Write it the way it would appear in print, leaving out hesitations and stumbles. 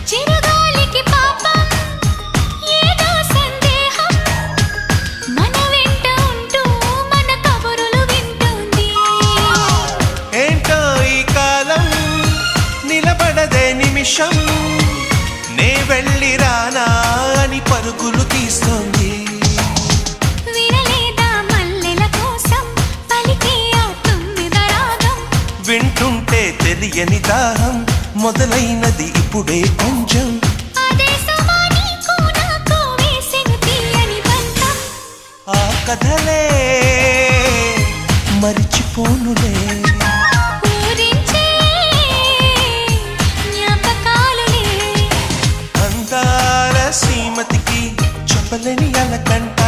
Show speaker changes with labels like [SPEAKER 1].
[SPEAKER 1] చిరుగాలికి పాపం ఏదో సందేహం మన వెంట ఉంటూ మన కబురులు వింటుంది.
[SPEAKER 2] ఏంటో ఈ కాలం నిలబడదే నిమిషం, నే వెళ్ళి రానా అని పరుగులు తీస్తోంది.
[SPEAKER 1] వినలేదా మల్లెల కోసం పలికే ఆ తుమ్మిద రాగం,
[SPEAKER 2] వింటుంటే తెలియని దాహం మొదలైనది ఇప్పుడే కొంచెం.
[SPEAKER 1] అదే సుమా నీకు నాకు వేసిన తీయని బంధం,
[SPEAKER 2] ఆ కథలే మరిచిపోనులే.
[SPEAKER 1] ఊరించే జ్ఞాపకాలులే.
[SPEAKER 2] అందాల శ్రీమతికి చెప్పలేని అలకంట